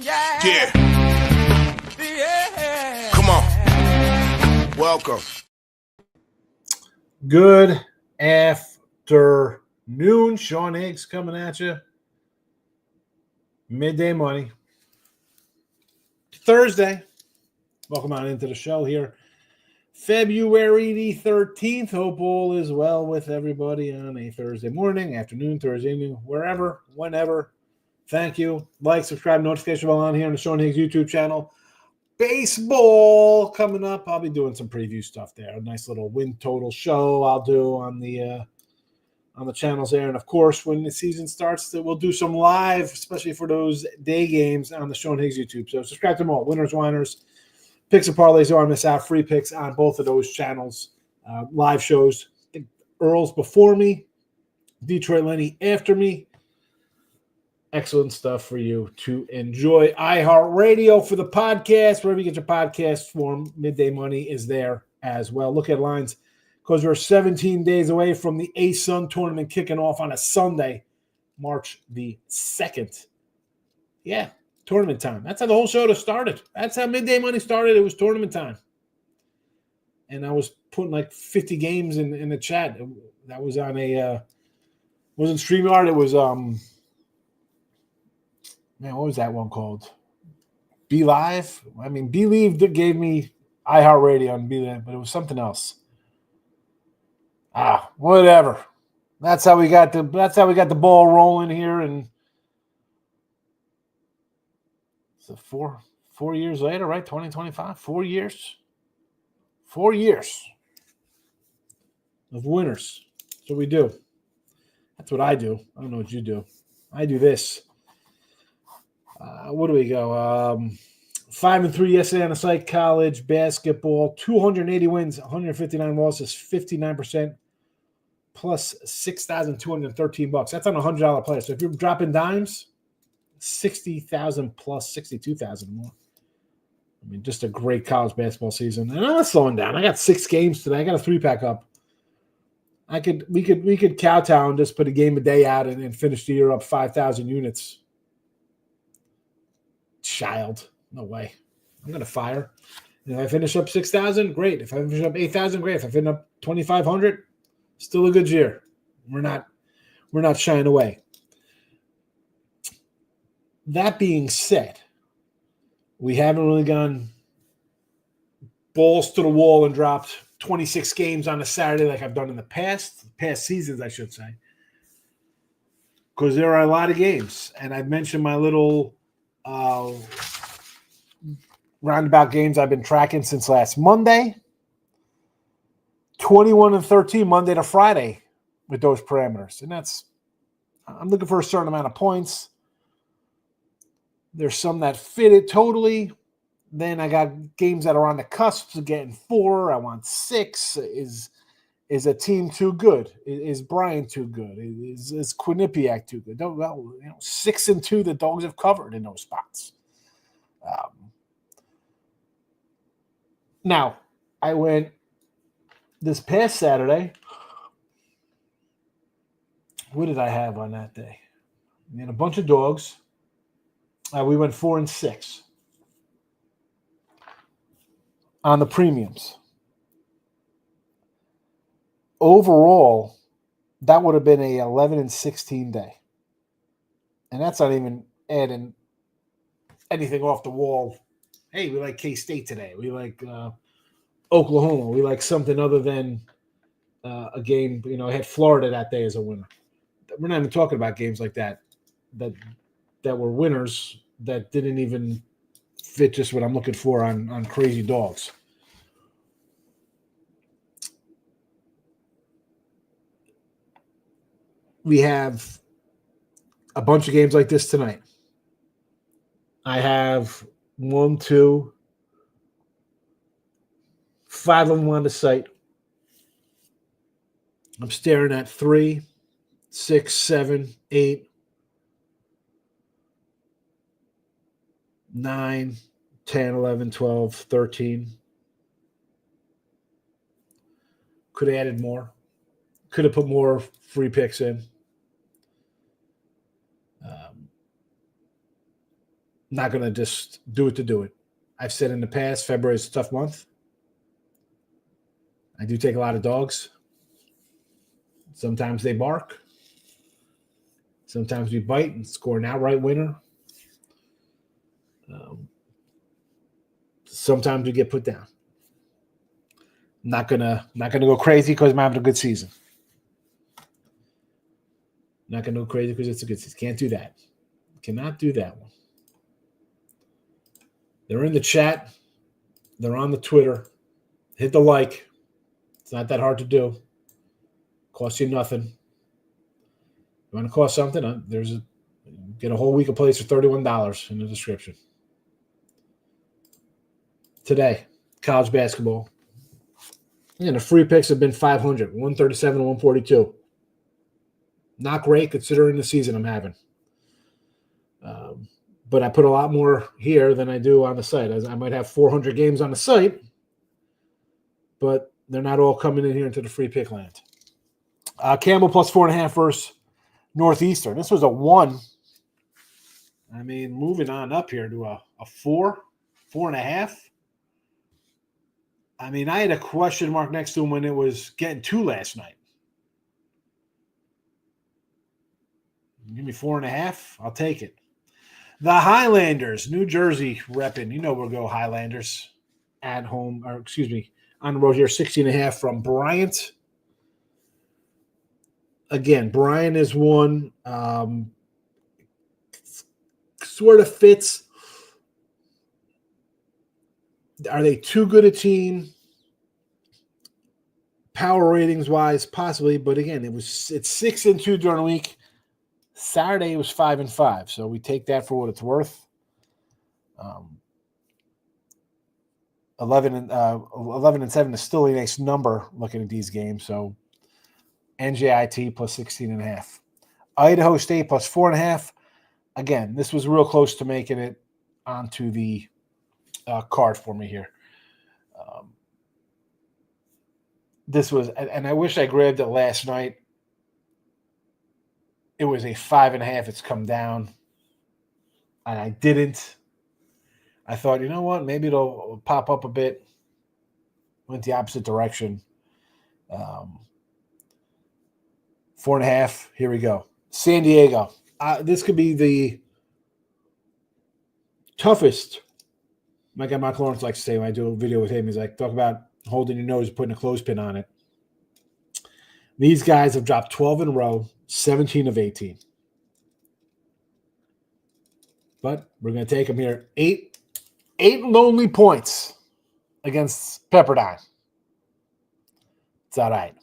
Yeah. Come on. Welcome. Good afternoon. Sean Higgs coming at you. Midday Money. Thursday. Welcome on into the show here. February the 13th. Hope all is well with everybody on a Thursday morning, afternoon, Thursday evening, wherever, whenever. Thank you. Like, subscribe, notification bell on here on the Sean Higgs YouTube channel. Baseball coming up. I'll be doing some preview stuff there. A nice little win total show I'll do on the channels there. And, of course, when the season starts, we'll do some live, especially for those day games on the Sean Higgs YouTube. So subscribe to them all. Winners, whiners, picks and parlays. Don't miss out. Free picks on both of those channels. Live shows. I think Earl's before me. Detroit Lenny after me. Excellent stuff for you to enjoy. iHeartRadio for the podcast. Wherever you get your podcast form, Midday Money is there as well. Look at lines because we're 17 days away from the A-Sun tournament kicking off on a Sunday, March the 2nd. Yeah, tournament time. That's how the whole show started. That's how Midday Money started. It was tournament time. And I was putting like 50 games in the chat. That was on a wasn't StreamYard. It was man, what was that one called? Be Live? I mean, Believe that gave me iHeartRadio and Be Live, but it was something else. Whatever. That's how we got the ball rolling here, and so 4 years later, right? 2025, 4 years. 4 years of winners. That's what we do. That's what I do. I don't know what you do. I do this. What do we go? 5-3 yesterday on the site. College basketball, 280 wins, 159 losses, 59%, plus $6,213. That's on a $100 player. So if you're dropping dimes, 60,000 plus 62,000 more. I mean, just a great college basketball season. And I'm not slowing down. I got 6 games today. I got a 3-pack up. We could kowtow and just put a game a day out and finish the year up 5,000 units. Child, no way. I'm gonna fire. And if I finish up 6,000, great. If I finish up 8,000, great. If I finish up 2,500, still a good year. We're not shying away. That being said, we haven't really gone balls to the wall and dropped 26 games on a Saturday like I've done in the past seasons, I should say, because there are a lot of games, and I've mentioned my little roundabout games I've been tracking since last Monday. 21-13 Monday to Friday with those parameters. And I'm looking for a certain amount of points. There's some that fit it totally. Then I got games that are on the cusp of getting 4. I want 6. Is a team too good? Is Brian too good? Is Quinnipiac too good? 6-2 the Dogs have covered in those spots. Now, I went this past Saturday. What did I have on that day? I mean, a bunch of dogs. We went 4-6 on the premiums. Overall, that would have been a 11-16 day. And that's not even adding anything off the wall. Hey, we like K-State today. We like Oklahoma. We like something other than a game. I had Florida that day as a winner. We're not even talking about games like that were winners that didn't even fit just what I'm looking for on crazy dogs. We have a bunch of games like this tonight. I have 1, 2, 5 of them on the site. I'm staring at 3, 6, 7, 8, 9, 10, 11, 12, 13. Could have added more. Could have put more free picks in. not going to just do it to do it. I've said in the past, February is a tough month. I do take a lot of dogs. Sometimes they bark. Sometimes we bite and score an outright winner. Sometimes we get put down. Not gonna go crazy because I'm having a good season. Not gonna go crazy because it's a good season. Can't do that. Cannot do that one. They're in the chat. They're on the Twitter. Hit the like. It's not that hard to do. Costs you nothing. You want to cost something? Get a whole week of plays for $31 in the description. Today, college basketball. And the free picks have been 500, 137, 142. Not great considering the season I'm having. But I put a lot more here than I do on the site. I might have 400 games on the site, but they're not all coming in here into the free pick land. Campbell plus 4.5 versus Northeastern. This was a 1. I mean, moving on up here to a 4, 4.5. I mean, I had a question mark next to him when it was getting 2 last night. Give me 4.5. I'll take it. The Highlanders, New Jersey repping. You know we'll go Highlanders at home, or excuse me, on the road here, 16.5 from Bryant. Again, Bryant is one. Sort of fits. Are they too good a team? Power ratings wise, possibly, but again, it's 6-2 during the week. Saturday it was 5-5, so we take that for what it's worth. 11-7 is still a nice number looking at these games. So NJIT plus 16.5, Idaho State plus 4.5. Again, this was real close to making it onto the card for me here. This was, and I wish I grabbed it last night. It was a 5.5. It's come down, and I didn't. I thought, you know what? Maybe it'll pop up a bit. Went the opposite direction. 4.5. Here we go. San Diego. This could be the toughest. My guy Mark Lawrence likes to say when I do a video with him, he's like, talk about holding your nose and putting a clothespin on it. These guys have dropped 12 in a row, 17 of 18. But we're going to take them here. Eight lonely points against Pepperdine. It's all right.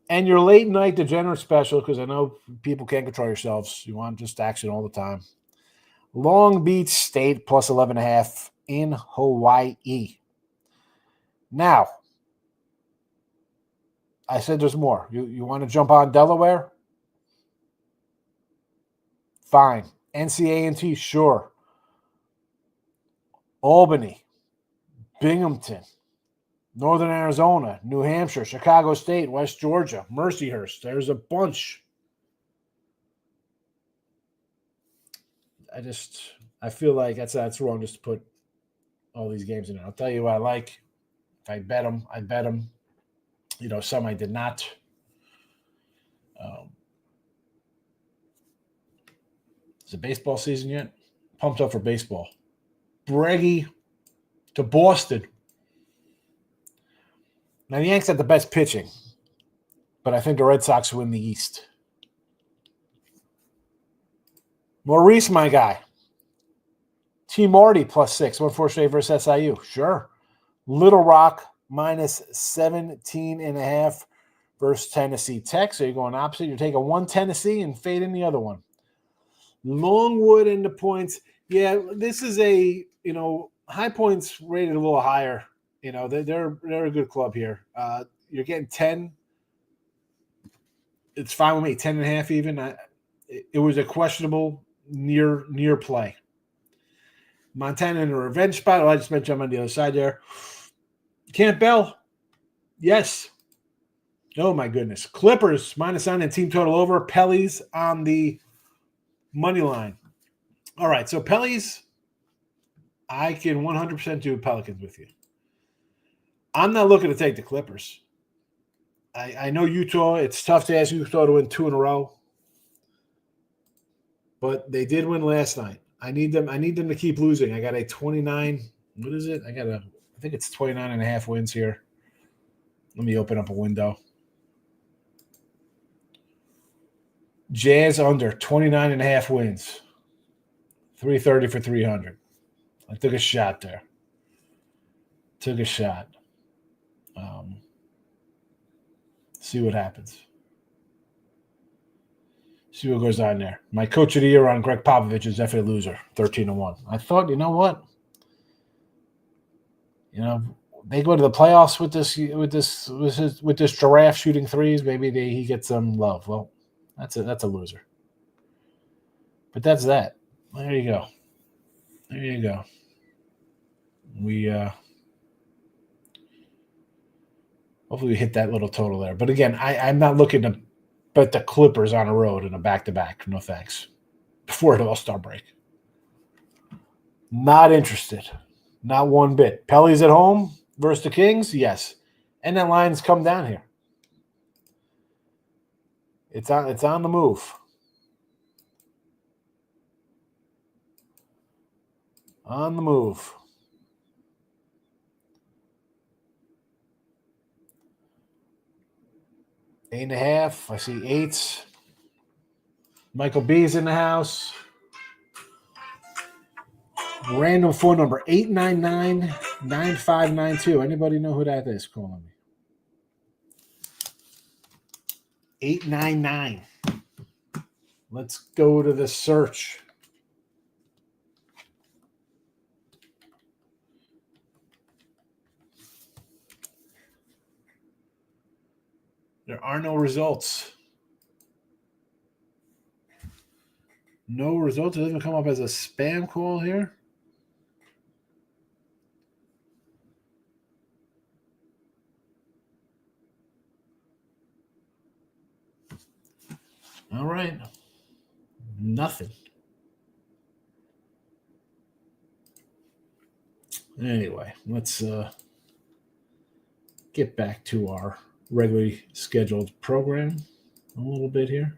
And your late night degenerate special, because I know people can't control yourselves. You want just action all the time. Long Beach State plus 11.5 in Hawaii. Now, I said there's more. You want to jump on Delaware? Fine. NCA&T, sure. Albany, Binghamton, Northern Arizona, New Hampshire, Chicago State, West Georgia, Mercyhurst. There's a bunch. I feel like that's wrong just to put all these games in there. I'll tell you what I like. If I bet them, I bet them. You know, some I did not. Is it baseball season yet? Pumped up for baseball. Breggy to Boston. Now, the Yanks had the best pitching, but I think the Red Sox win the East. Maurice, my guy. T. Marty plus 6. 1-4 versus SIU. Sure. Little Rock minus 17.5 versus Tennessee Tech. So you're going opposite. You're taking one Tennessee and fading the other one. Longwood and the points. Yeah, this is a, High Points rated a little higher. They're a good club here. You're getting 10. It's fine with me. 10.5 even. It was a questionable near play. Montana in a revenge spot. I just mentioned I'm on the other side there. Campbell. Yes. Oh, my goodness. Clippers minus 9 and team total over. Pelly's on the money line. All right, so Pellies, I can 100% do Pelicans with you. I'm not looking to take the Clippers. I know Utah. It's tough to ask Utah to win 2 in a row, but they did win last night. I need them to keep losing. I got a 29. What is it? I think it's 29 and a half wins here. Let me open up a window. Jazz under 29 and a half wins. 330 for 300. I took a shot there. Took a shot. See what happens. See what goes on there. My coach of the year on Greg Popovich is definitely a loser, 13-1. I thought, you know what? They go to the playoffs with this giraffe shooting threes. Maybe he gets some love. Well, that's a loser. But that's that. There you go. There you go. We hopefully we hit that little total there. But again, I'm not looking to bet the Clippers on a road in a back-to-back. No thanks. Before the All-Star break. Not interested. Not one bit. Pelly's at home versus the Kings? Yes. And that line's come down here. It's on the move. On the move. Eight and a half. I see 8s. Michael B's in the house. Random phone number 899-9592. Anybody know who that is calling me? 899. Let's go to the search. There are no results. No results. It doesn't come up as a spam call here. All right. Nothing. Anyway, let's get back to our regularly scheduled program a little bit here.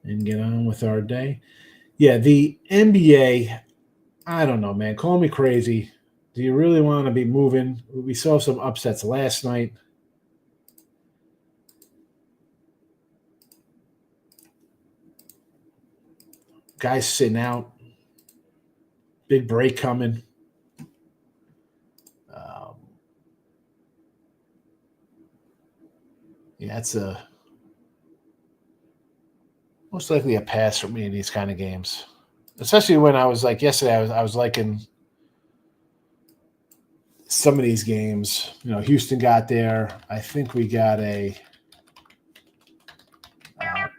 And get on with our day. Yeah, the NBA, I don't know, man. Call me crazy. Do you really want to be moving? We saw some upsets last night. Guys sitting out. Big break coming. Yeah, it's most likely a pass for me in these kind of games. Especially when I was like yesterday, I was liking some of these games. Houston got there. I think we got a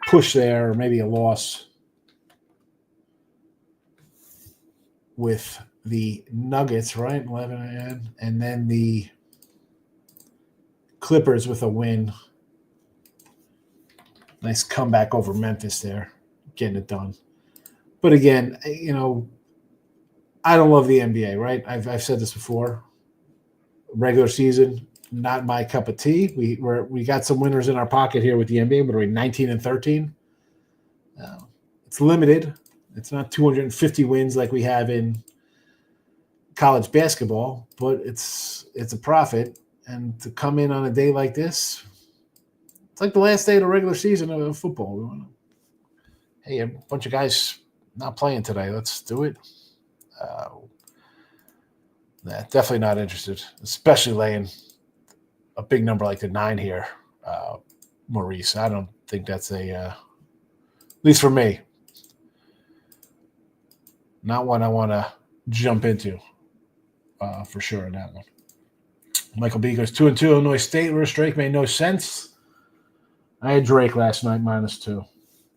push there, or maybe a loss with the Nuggets, right? 11 and then the Clippers with a win. Nice comeback over Memphis there, getting it done. But again, I don't love the NBA, right? I've said this before. Regular season, not my cup of tea. We got some winners in our pocket here with the NBA, but we're 19 and 13. It's limited. It's not 250 wins like we have in college basketball, but it's a profit. And to come in on a day like this, it's like the last day of the regular season of football. Hey, a bunch of guys not playing today. Let's do it. Definitely not interested, especially laying a big number like the 9 here, Maurice. I don't think that's at least for me, not one I want to jump into for sure in that one. Michael B goes 2-2. Illinois State versus Drake made no sense. I had Drake last night -2.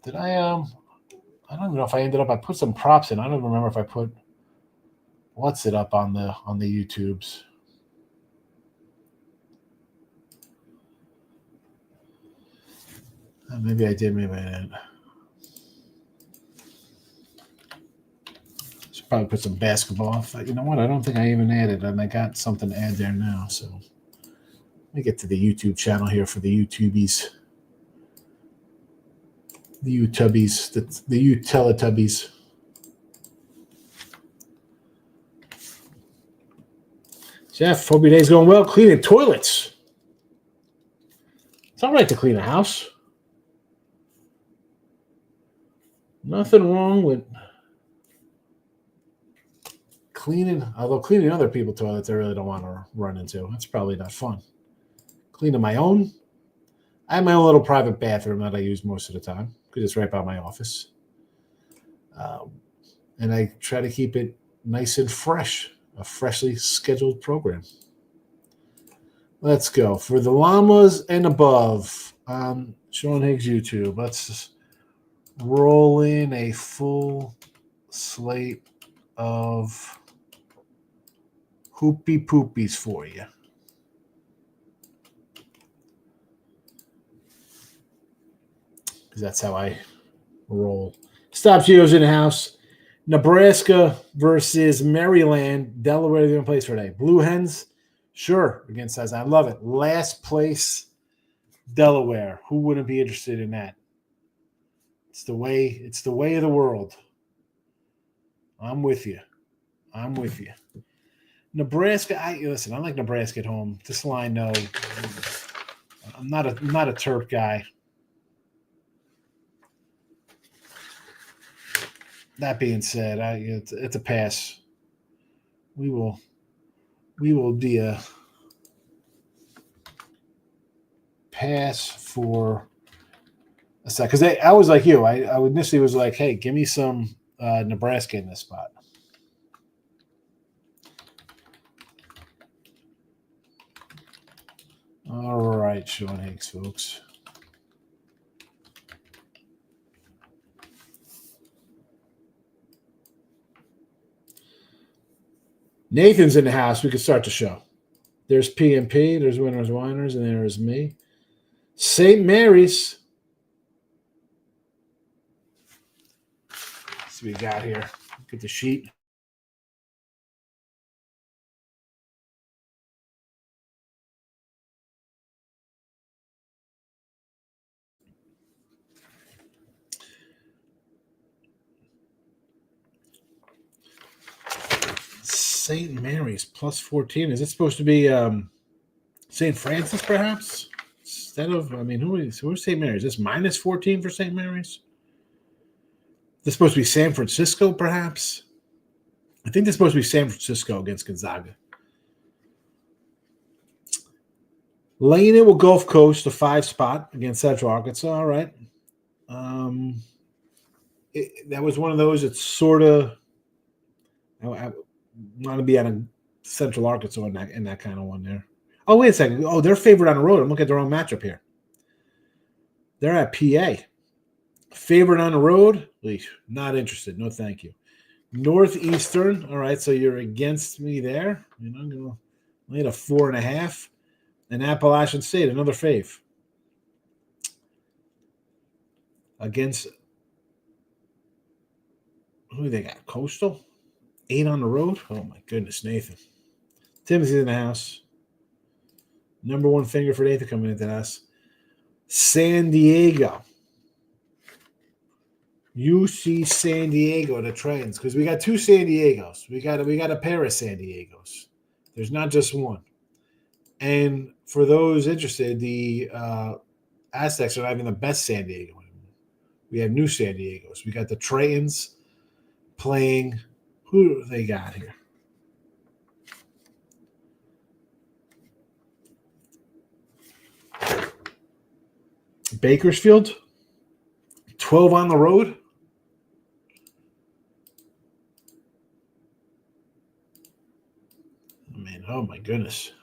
Did I? I don't even know if I ended up. I put some props in. I don't even remember if I put what's it up on the YouTubes. Maybe I did. Maybe I didn't. Should probably put some basketball. You know what? I don't think I even added, and I got something to add there now. So let me get to the YouTube channel here for the YouTubies, the YouTubies, the Teletubbies. Jeff, hope your day's going well. Cleaning toilets. It's all right to clean a house. Nothing wrong with cleaning, although cleaning other people's toilets, I really don't want to run into. That's probably not fun. Cleaning my own. I have my own little private bathroom that I use most of the time because it's right by my office. And I try to keep it nice and fresh, a freshly scheduled program. Let's go. For the llamas and above on Sean Higgs YouTube, let's just roll in a full slate of hoopy poopies for you. Because that's how I roll. Stop Geo's in the house. Nebraska versus Maryland. Delaware, they're going to play today. Blue Hens, sure, against us. I love it. Last place, Delaware. Who wouldn't be interested in that? It's the way of the world. I'm with you. Nebraska, I like Nebraska at home. This line, no. I'm not a Terp guy. That being said, it's a pass. We will be a pass for a sec. Because I was like you. I initially was like, hey, give me some Nebraska in this spot. All right, Sean Higgs, folks. Nathan's in the house. We can start the show. There's PMP, there's Winners Winers, and there's me. St. Mary's. Let's see what we got here. Look at the sheet. St. Mary's plus 14. Is it supposed to be St. Francis, perhaps? Instead of, who's St. Mary's? Is this minus 14 for St. Mary's? This is supposed to be San Francisco, perhaps? I think this is supposed to be San Francisco against Gonzaga. Laying it with Gulf Coast, the 5 spot against Central Arkansas. All right. That was one of those that sort of I want to be on a Central Arkansas in that kind of one there. Oh, wait a second. Oh, they're favored on the road. I'm looking at the wrong matchup here. They're at PA. Favored on the road? Not interested. No, thank you. Northeastern. All right, so you're against me there. I'm going to lay it a 4.5. And Appalachian State, another fave. Against, who do they got? Coastal? 8 on the road? Oh, my goodness, Nathan. Timothy's in the house. Number 1 finger for Nathan coming into the house. San Diego. UC San Diego, the Trends, because we got 2 San Diegos. We got a pair of San Diegos. There's not just one. And for those interested, the Aztecs are not even the best San Diego anymore. We have new San Diegos. We got the Trends playing. Who do they got here? Bakersfield, 12 on the road. Man, oh my goodness.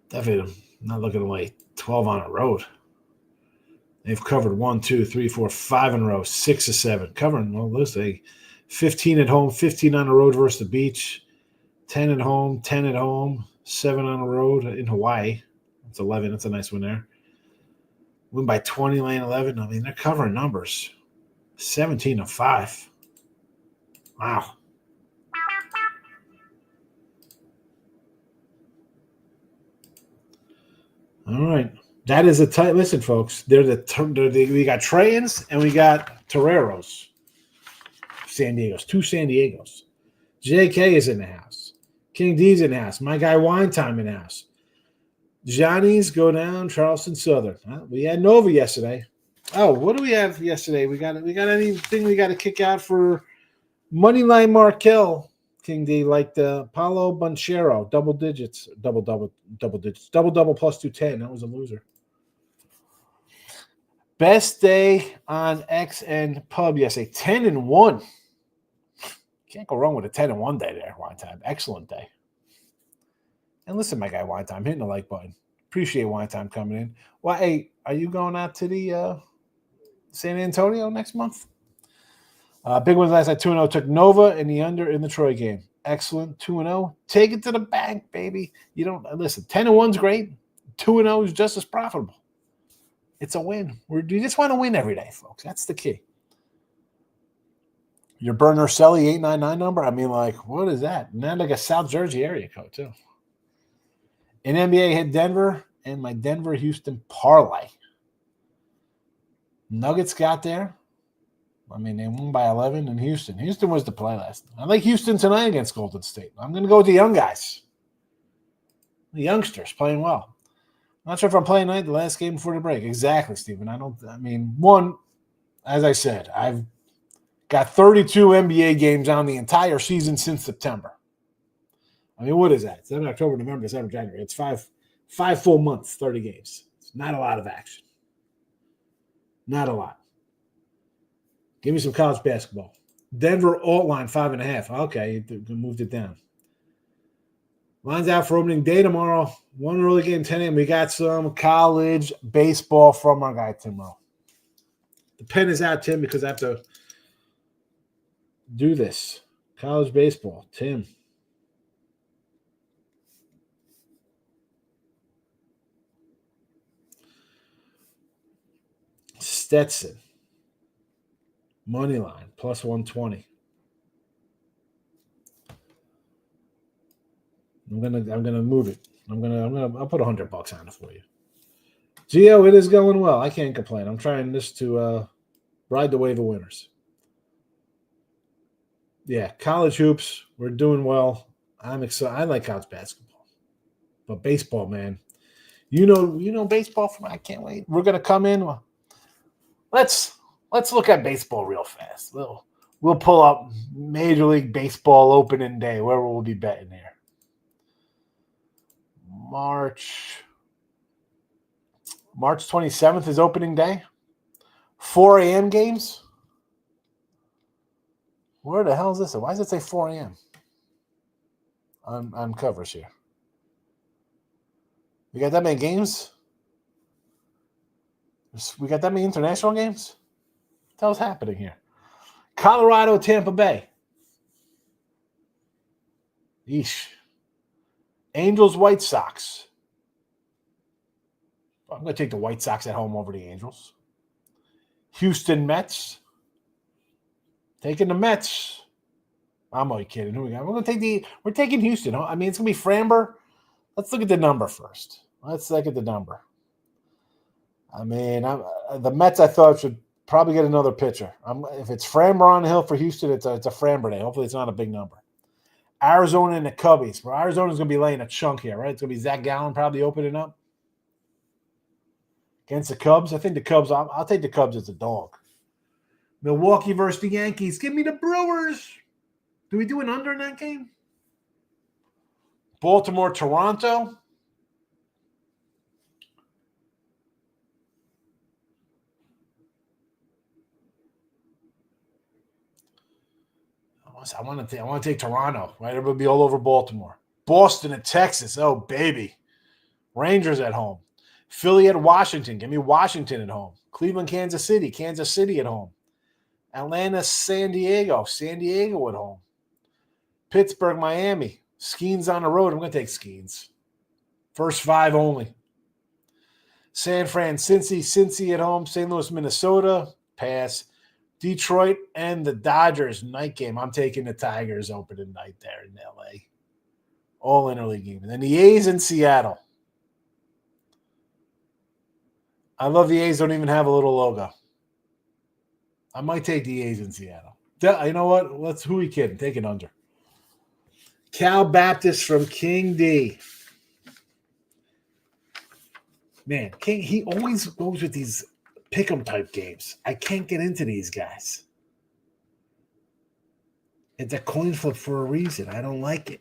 Definitely not looking to lay 12 on a road. They've covered 1, 2, 3, 4, 5 in a row, 6 of 7. Covering, well, let's say 15 at home, 15 on the road versus the beach, 10 at home, 10 at home, 7 on the road in Hawaii. That's 11. That's a nice one there. Win by 20, lane 11. I mean, they're covering numbers. 17-5. Wow. All right. That is a tight. Listen, folks. We got Treyans and we got Toreros. San Diego's. 2 San Diegos. JK is in the house. King D's in the house. My guy Wine Time in the house. Johnny's go down. Charleston Southern. We had Nova yesterday. Oh, what do we have yesterday? We got anything we got to kick out for Moneyline Markel? King D like the Paulo Banchero, double digits plus 210. That was a loser. Best day on X and Pub yesterday. 10-1. Can't go wrong with a 10-1 day there. Wine Time, excellent day. And listen, my guy Wine Time, hitting the like button. Appreciate Wine Time coming in. Well, hey, are you going out to the San Antonio next month? Big ones last night. 2-0 took Nova and the under in the Troy game. Excellent. 2-0. Take it to the bank, baby. You don't listen. 10-1's great. 2-0 is just as profitable. It's a win. You just want to win every day, folks. That's the key. Your Burner Selly 899 number. I mean, like, what is that? And then like a South Jersey area code too. In NBA hit Denver and my Denver Houston parlay. Nuggets got there. I mean, they won by 11 in Houston. Houston was the play last night. I like Houston tonight against Golden State. I'm going to go with the young guys. The youngsters playing well. I'm not sure if I'm playing tonight, the last game before the break. Exactly, Stephen. As I said, I've got 32 NBA games on the entire season since September. I mean, what is that? 7 October, November, December, January. It's five full months, 30 games. It's not a lot of action. Not a lot. Give me some college basketball. Denver alt line 5.5. Okay, you moved it down. Line's out for opening day tomorrow. One early game, 10 a.m. We got some college baseball from our guy, Tim Rowe. The pen is out, Tim, because I have to do this. College baseball, Tim. Stetson. Money line, plus 120. I'm gonna move it. I'll put $100 on it for you. Gio, it is going well. I can't complain. I'm trying this to ride the wave of winners. Yeah, college hoops, we're doing well. I'm excited. I like college basketball, but baseball, man. You know baseball from. I can't wait. We're gonna come in. Let's look at baseball real fast. We'll pull up Major League Baseball opening day. Where we'll be betting here. March 27th is opening day. 4 a.m. games. Where the hell is this? Why does it say 4 a.m. on covers here? We got that many games? We got that many international games? What the hell's happening here? Colorado, Tampa Bay. Yeesh. Angels, White Sox. I'm going to take the White Sox at home over the Angels. Houston Mets. Taking the Mets. I'm only kidding. Who we got? We're taking Houston. I mean, it's going to be Framber. Let's look at the number first. Let's look at the number. I mean, the Mets, I thought, should probably get another pitcher. If it's Framber on the hill for Houston, it's a Framber day. Hopefully it's not a big number. Arizona and the Cubbies. Well, Arizona's going to be laying a chunk here, right? It's going to be Zach Gallen probably opening up against the Cubs. I think the Cubs, I'll take the Cubs as a dog. Milwaukee versus the Yankees. Give me the Brewers. Do we do an under in that game? Baltimore, Toronto. I want to take Toronto, right? Everybody be all over Baltimore. Boston and Texas. Oh, baby. Rangers at home. Philly at Washington. Give me Washington at home. Cleveland, Kansas City. Kansas City at home. Atlanta, San Diego. San Diego at home. Pittsburgh, Miami. Skeens on the road. I'm going to take Skeens. First 5 only. San Fran, Cincy at home. St. Louis, Minnesota, pass. Detroit and the Dodgers night game. I'm taking the Tigers opening night there in LA. All interleague game. And then the A's in Seattle. I love the A's. Don't even have a little logo. I might take the A's in Seattle. You know what? Who are we kidding? Take it under. Cal Baptist from King D. Man, King, he always goes with these pick'em type games. I can't get into these guys. It's a coin flip for a reason. I don't like it.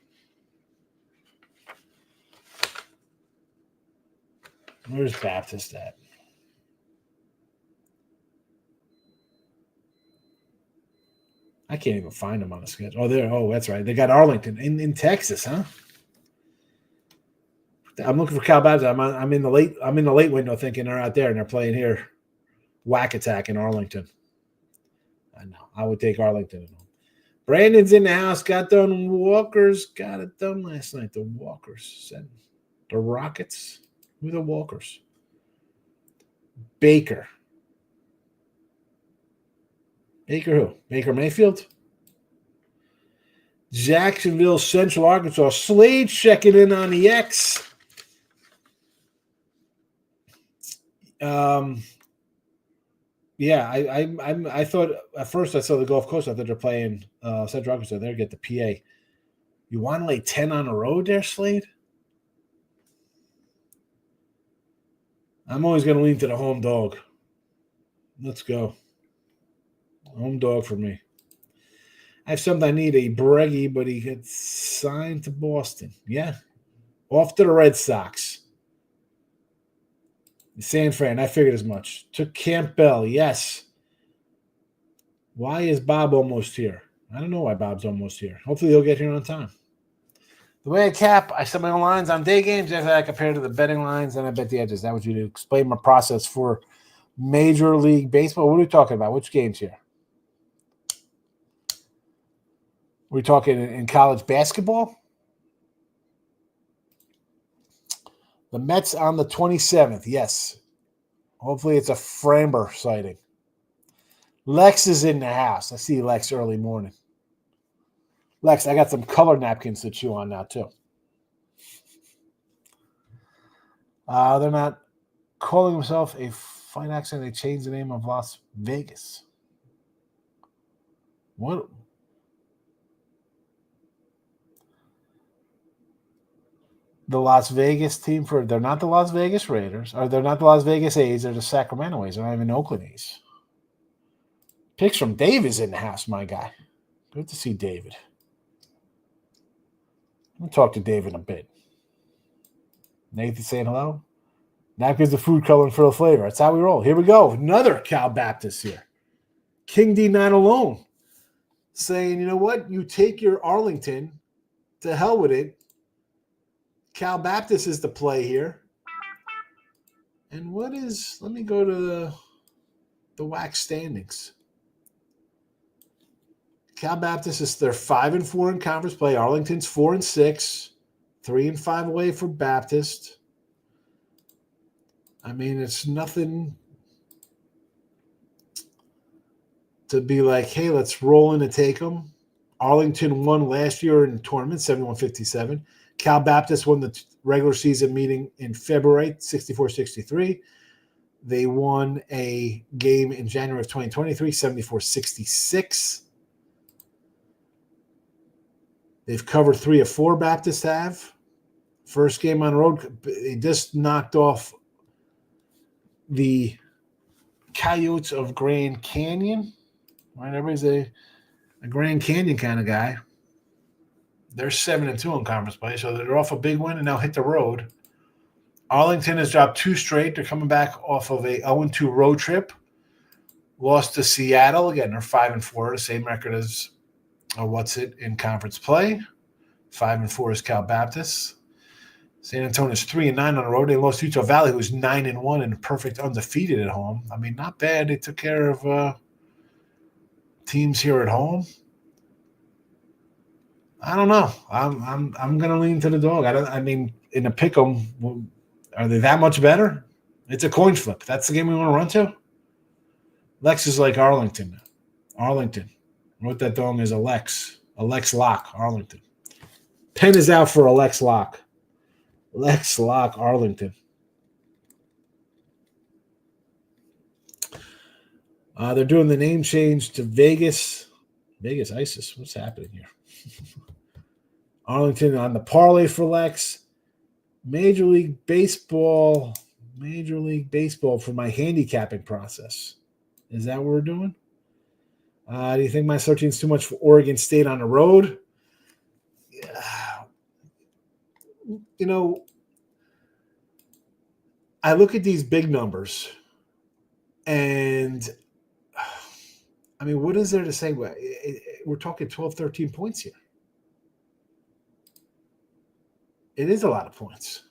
Where's Baptist at? I can't even find them on the schedule. Oh, there. Oh, that's right. They got Arlington in Texas, huh? I'm looking for Cal Baptist. I'm in the late window thinking they're out there and they're playing here. Whack Attack in Arlington. I know. I would take Arlington. Brandon's in the house. Got done. Walkers got it done last night. The Walkers. The Rockets. Who are the Walkers? Baker. Baker who? Baker Mayfield? Jacksonville, Central Arkansas. Slade checking in on the X. Yeah, I thought at first I saw the Gulf Coast. I thought they're playing Central Arkansas. They're get the PA. You want to lay 10 on the road there, Slade? I'm always going to lean to the home dog. Let's go. Home dog for me. I have something I need, a Breggy, but he gets signed to Boston. Yeah. Off to the Red Sox. San Fran, I figured as much. Took Campbell, yes. Why is Bob almost here? I don't know why Bob's almost here. Hopefully he'll get here on time. The way I cap, I set my own lines on day games. After I compare to the betting lines, and I bet the edges. That was you to explain my process for Major League Baseball. What are we talking about? Which games here? We're talking in college basketball. The Mets on the 27th. Yes. Hopefully it's a Framber sighting. Lex is in the house. I see Lex early morning. Lex, I got some color napkins to chew on now, too. They're not calling themselves a fine accent. They changed the name of Las Vegas. What? The Las Vegas team they're not the Las Vegas Raiders, or they're not the Las Vegas A's, they're the Sacramento A's. They're not even Oakland A's. Picks from Dave is in the house, my guy. Good to see David. I'm going to talk to Dave in a bit. Nathan saying hello. Napkins of food coloring for the flavor. That's how we roll. Here we go. Another Cal Baptist here. King D not alone. Saying, you know what? You take your Arlington, to hell with it. Cal Baptist is the play here. And let me go to the WAC standings. Cal Baptist is they're 5-4 in conference play. Arlington's 4-6, 3-5 away for Baptist. I mean, it's nothing to be like, hey, let's roll in and take them. Arlington won last year in the tournament, 71-57. Cal Baptist won the regular season meeting in February, 64-63. They won a game in January of 2023, 74-66. They've covered 3 of 4 Baptists have. First game on the road, they just knocked off the Coyotes of Grand Canyon. Right, everybody's a Grand Canyon kind of guy. They're 7-2 in conference play, so they're off a big win and now hit the road. Arlington has dropped 2 straight. They're coming back off of a 0-2 road trip. Lost to Seattle. Again, they're 5-4, the same record as in conference play. 5-4 is Cal Baptist. San Antonio's 3-9 on the road. They lost to Utah Valley, who's 9-1 and perfect undefeated at home. I mean, not bad. They took care of teams here at home. I don't know. I'm gonna lean to the dog. I mean, in a pick'em, are they that much better? It's a coin flip. That's the game we want to run to. Lex is like Arlington. Arlington. What that dong is a Lex. A Lex Lock, Arlington. Pen is out for a Lex Lock. Lex Lock, Arlington. They're doing the name change to Vegas. Vegas ISIS. What's happening here? Arlington on the parlay for Lex. Major League Baseball for my handicapping process. Is that what we're doing? Do you think my 13 is too much for Oregon State on the road? You know, I look at these big numbers, and I mean, what is there to say? We're talking 12, 13 points here. It is a lot of points.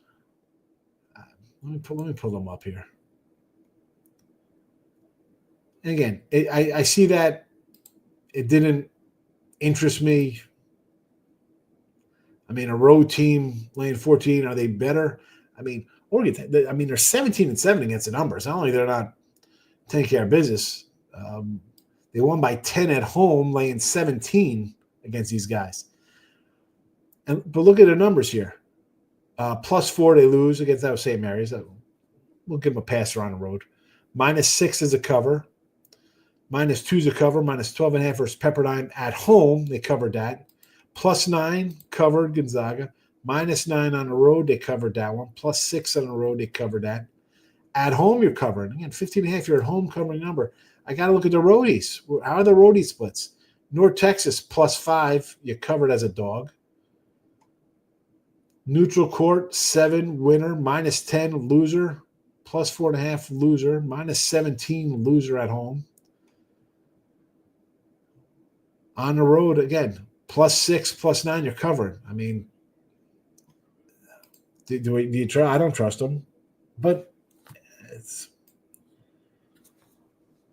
Let me pull them up here. And again, I see that it didn't interest me. I mean, a road team laying 14, are they better? I mean, Oregon. They're 17-7 against the numbers. Not only they're not taking care of business, they won by 10 at home, laying 17 against these guys. But look at the numbers here. +4 they lose against St. Mary's. We'll give them a passer on the road. -6 is a cover. -2 is a cover. -12.5 versus Pepperdine at home. They covered that. +9 covered Gonzaga. -9 on the road. They covered that one. +6 on the road. They covered that. At home, you're covering. Again, 15.5, you're at home covering number. I got to look at the roadies. How are the roadie splits? North Texas +5. You covered as a dog. Neutral court, 7 winner, -10 loser, +4.5 loser, -17 loser at home. On the road, again, +6, +9, you're covering. I mean, do you try? I don't trust them. But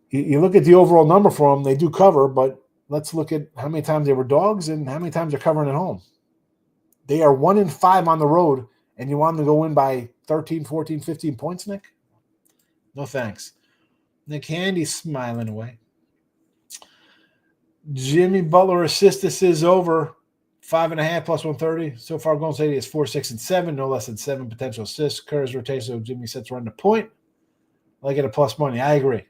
you look at the overall number for them, they do cover, but let's look at how many times they were dogs and how many times they're covering at home. They are 1-5 on the road, and you want them to go in by 13, 14, 15 points, Nick? No thanks. Nick Handy's smiling away. Jimmy Butler assist is over. 5.5 +130. So far, Golden State is 4, 6, and 7. No less than 7 potential assists. Kerr's rotation, so Jimmy sets run the point. I like it at plus money. I agree.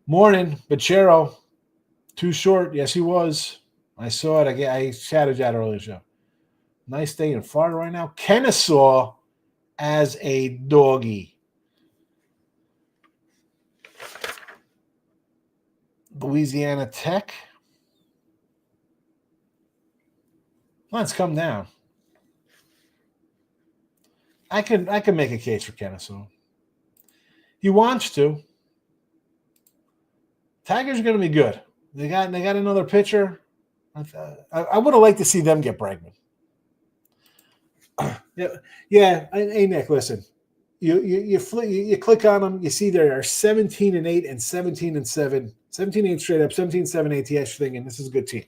Morning, Bachero. Too short. Yes, he was. I saw it. I shouted you out earlier show. Nice day in Florida right now. Kennesaw as a doggy. Louisiana Tech. Let's come down. I can make a case for Kennesaw. He wants to. Tigers are going to be good. They got another pitcher. I would have liked to see them get Bregman. Yeah. Hey Nick, listen. You click on them. You see there are 17-8 and 17-7, 17-8 straight up, 17-7 ATS thing, and this is a good team.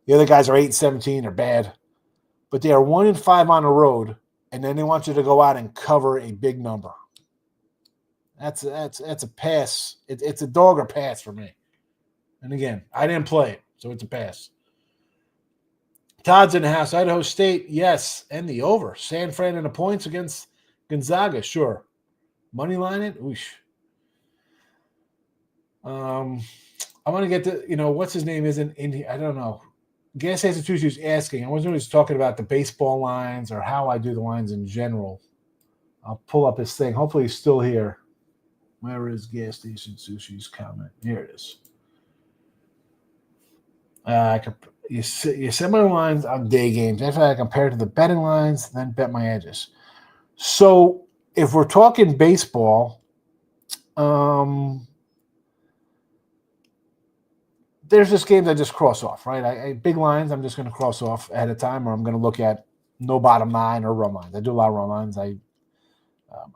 The other guys are 8-17. They're bad, but they are 1-5 on the road, and then they want you to go out and cover a big number. That's a pass. It's a dog or pass for me. And again, I didn't play it, so it's a pass. Todd's in the house. Idaho State, yes, and the over. San Fran and the points against Gonzaga, sure. Money line it, oosh. I want to get to, what's his name isn't in here. I don't know. Gas Institute is asking. I wasn't always talking about the baseball lines or how I do the lines in general. I'll pull up his thing. Hopefully he's still here. Where is Gas Station Sushi's comment? Here it is. You set my lines on day games. After I compare to the betting lines, then bet my edges. So if we're talking baseball, there's just games I just cross off, right? Big lines I'm just going to cross off ahead of time, or I'm going to look at no bottom line or run lines. I do a lot of run lines. I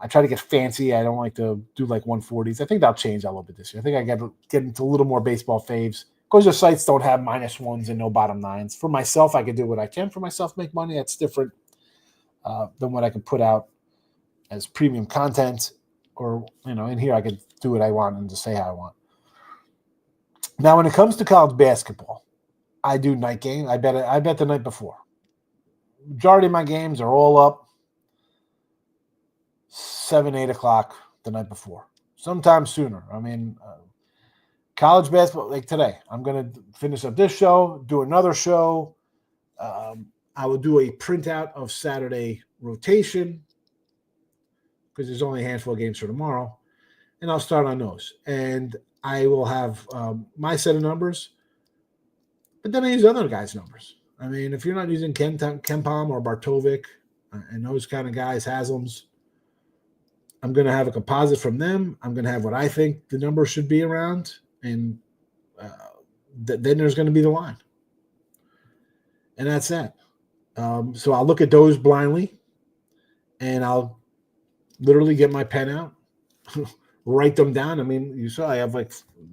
try to get fancy. I don't like to do like 140s. I think that'll change a little bit this year. I think I get into a little more baseball faves. Because the sites don't have -1s and no bottom nines. For myself, I can do what I can for myself, make money. That's different than what I can put out as premium content, or, in here I could do what I want and just say how I want. Now, when it comes to college basketball, I do night game. I bet the night before. Majority of my games are all up 7, 8 o'clock the night before. Sometimes sooner. College basketball, like today, I'm going to finish up this show, do another show. I will do a printout of Saturday rotation because there's only a handful of games for tomorrow, and I'll start on those. And I will have my set of numbers, but then I use other guys' numbers. If you're not using Kempom or Bartovic and those kind of guys, Haslam's, I'm going to have a composite from them. I'm going to have what I think the number should be around, and then there's going to be the line. And that's that. So I'll look at those blindly, and I'll literally get my pen out, write them down. You saw I have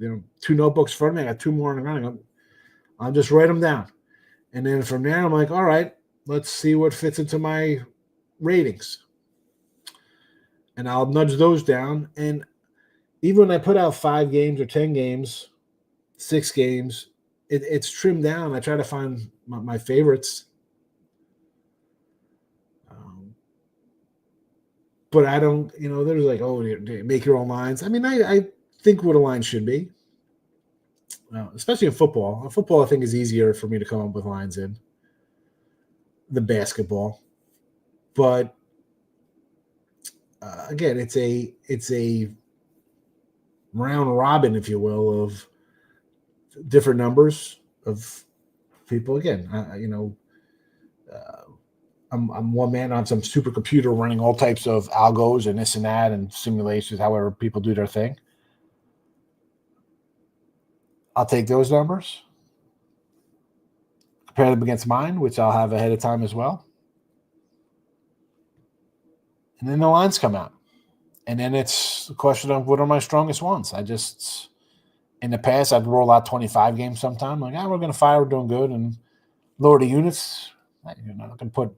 2 notebooks in front of me. I got 2 more in the running. I'll just write them down. And then from there, I'm like, all right, let's see what fits into my ratings. And I'll nudge those down. And even when I put out 5 games or 10 games, 6 games, it's trimmed down. I try to find my favorites. But I don't, there's like, oh, make your own lines. I think what a line should be, especially in football. Football, I think, is easier for me to come up with lines in the basketball. But again, it's a round robin, if you will, of different numbers of people. Again, I'm one man on some supercomputer running all types of algos and this and that and simulations, however people do their thing. I'll take those numbers, compare them against mine, which I'll have ahead of time as well. And then the lines come out. And then it's a question of what are my strongest ones. In the past, I'd roll out 25 games sometime. Like, we're going to fire, we're doing good. And lower the units. You're not going to put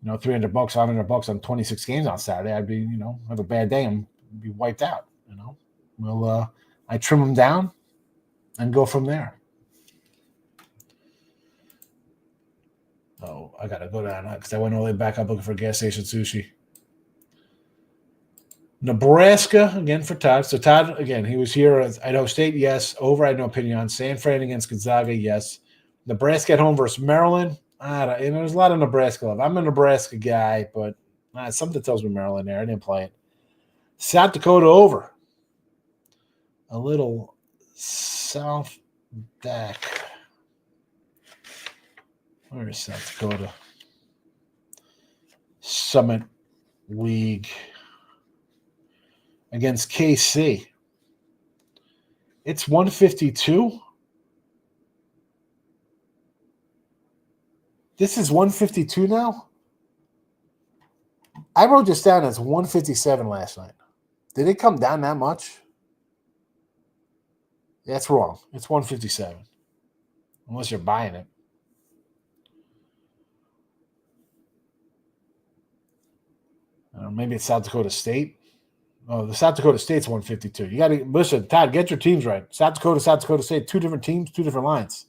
$300, $500 on 26 games on Saturday. I'd be, have a bad day and be wiped out. I trim them down and go from there. Oh, I got to go down because I went all the way back up looking for gas station sushi. Nebraska, again, for Todd. So Todd, again, he was here at Idaho State, yes. Over, I had no opinion on. San Fran against Gonzaga, yes. Nebraska at home versus Maryland. There's a lot of Nebraska love. I'm a Nebraska guy, but something tells me Maryland there. I didn't play it. South Dakota over. A little South Dak. Where is South Dakota? Summit League against KC. It's 152. This is 152 now? I wrote this down as 157 last night. Did it come down that much? That's wrong. It's 157. Unless you're buying it. Maybe it's South Dakota State. Oh, the South Dakota State's 152. You got to listen, Todd, get your teams right. South Dakota State, 2 different teams, 2 different lines.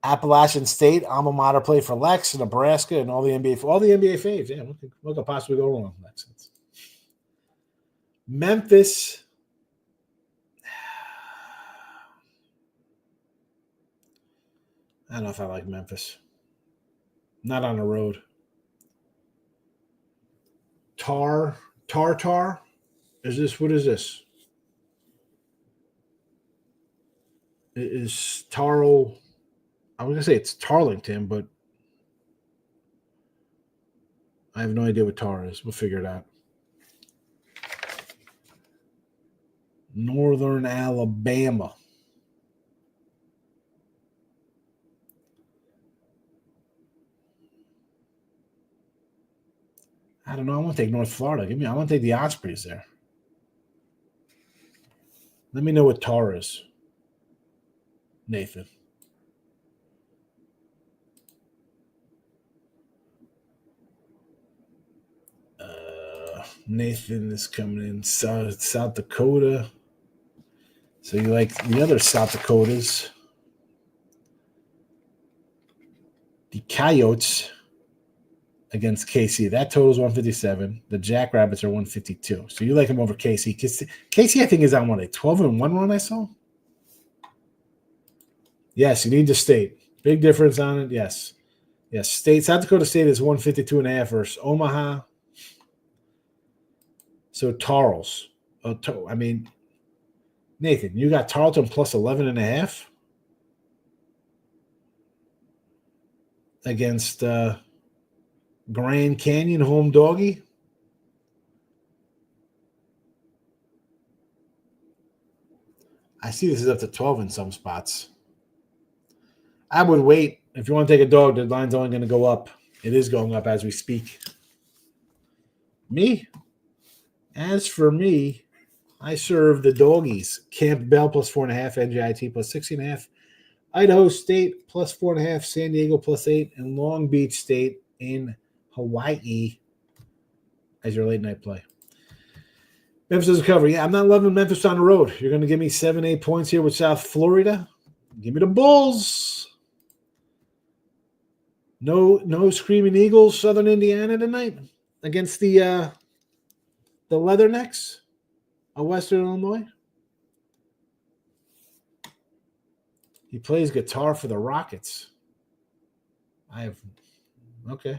Appalachian State, alma mater play for Lex, Nebraska, and all the NBA faves. Yeah, what could possibly go wrong? Memphis. I don't know if I like Memphis. Not on the road. Tartar. What is this? It is Taro. I was going to say it's Tarlington, but I have no idea what Tar is. We'll figure it out. Northern Alabama. I don't know. I want to take North Florida. I want to take the Ospreys there. Let me know what Tar is, Nathan. Nathan is coming in. South Dakota. So you like the other South Dakotas. The Coyotes against KC. That total is 157. The Jackrabbits are 152. So you like them over KC. KC, I think, is on what, a 12-1 run I saw? Yes, you need the state. Big difference on it, yes. Yes, state. South Dakota State is 152.5 versus Omaha. So Tarles. Nathan, you got Tarleton plus 11.5 against Grand Canyon home doggy. I see this is up to 12 in some spots. I would wait. If you want to take a dog, the line's only going to go up. It is going up as we speak. Me? As for me, I serve the doggies. Campbell plus 4.5, NJIT plus 16.5, Idaho State plus 4.5, San Diego plus 8, and Long Beach State in Hawaii as your late night play. Memphis is a cover. Yeah, I'm not loving Memphis on the road. You're going to give me 7-8 points here with South Florida. Give me the Bulls. No Screaming Eagles, Southern Indiana tonight against the Leathernecks of Western Illinois. He plays guitar for the Rockets. Okay.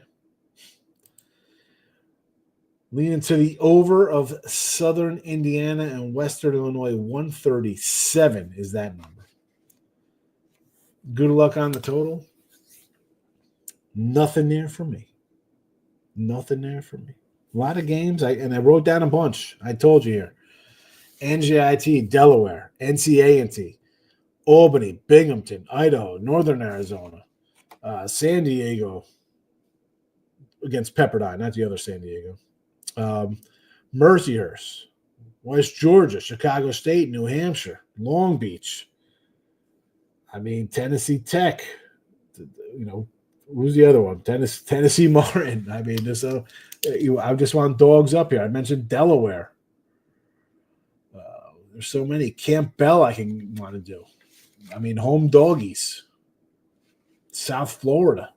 Leaning to the over of Southern Indiana and Western Illinois. 137 is that number. Good luck on the total. Nothing there for me. A lot of games. I wrote down a bunch. I told you here. NJIT, Delaware, NCA&T, Albany, Binghamton, Idaho, Northern Arizona, San Diego against Pepperdine, not the other San Diego. Mercyhurst, West Georgia, Chicago State, New Hampshire, Long Beach. Tennessee Tech. Who's the other one? Tennessee Martin. I just want dogs up here. I mentioned Delaware. There's so many. Campbell I can want to do. Home doggies. South Florida.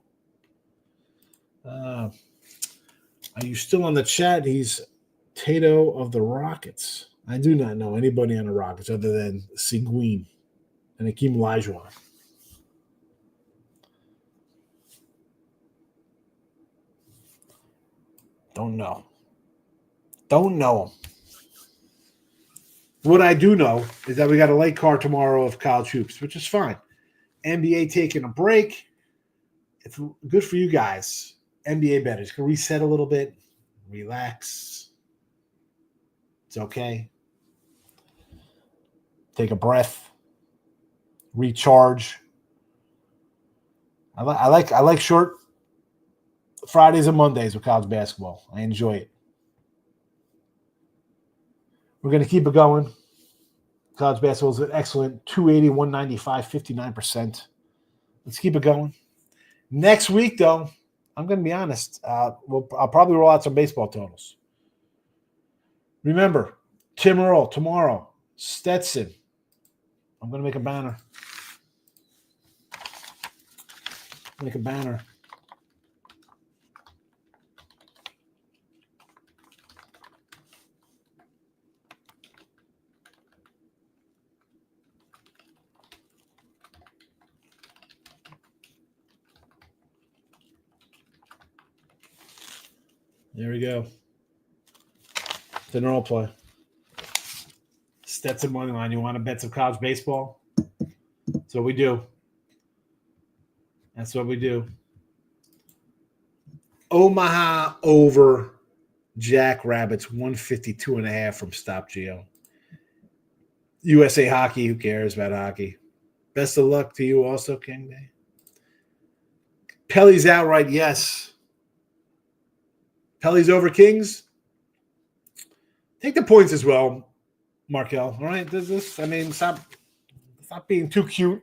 Are you still on the chat? He's Tato of the Rockets. I do not know anybody on the Rockets other than Seguin and Hakeem Olajuwon. Don't know him. What I do know is that we got a late card tomorrow of college hoops, which is fine. NBA taking a break. It's good for you guys. NBA bettors can reset a little bit, relax. It's okay. Take a breath, recharge. I like short Fridays and Mondays with college basketball. I enjoy it. We're going to keep it going. College basketball is an excellent 280, 195, 59%. Let's keep it going. Next week, though, I'm going to be honest. I'll probably roll out some baseball totals. Remember, Tim Earl tomorrow, Stetson. I'm going to make a banner. There we go. Dinner all play. Stetson money line. You want to bet some college baseball? That's what we do. Omaha over Jackrabbits, 152.5 from Stop Geo. USA Hockey, who cares about hockey? Best of luck to you also, King Day. Pelly's outright, yes. Pelly's over Kings. Take the points as well, Markel. All right, stop being too cute. A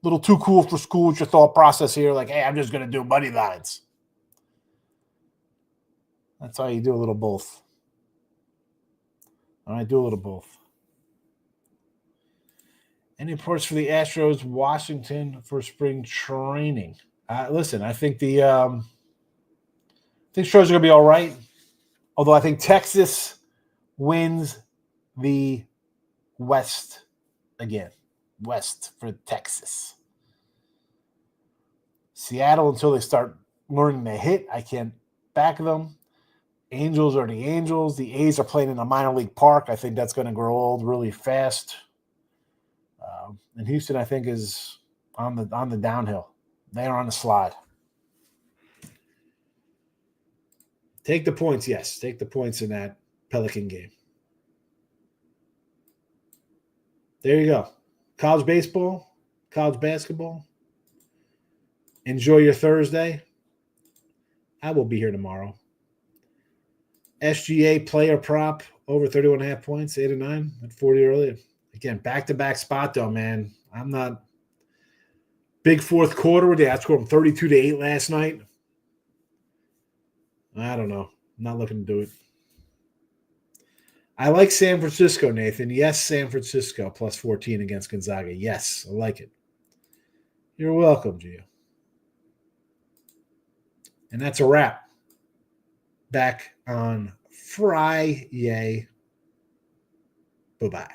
little too cool for school with your thought process here. Like, hey, I'm just going to do money lines. That's how you do a little both. All right, do a little both. Any reports for the Astros, Washington for spring training? Listen, I think the Astros are going to be all right. Although I think Texas wins the West again. West for Texas. Seattle, until they start learning to hit, I can't back them. Angels are the Angels. The A's are playing in a minor league park. I think that's going to grow old really fast. And Houston, I think, is on the downhill. They are on the slide. Take the points, yes. Take the points in that Pelican game. There you go. College baseball, college basketball. Enjoy your Thursday. I will be here tomorrow. SGA player prop over 31.5 points, 8 or 9 at 40 earlier. Again, back-to-back spot, though, man. I'm not big fourth quarter. I scored 32-8 last night. I don't know. I'm not looking to do it. I like San Francisco, Nathan. Yes, San Francisco plus 14 against Gonzaga. Yes, I like it. You're welcome, Gio. And that's a wrap. Back on Friday. Bye-bye.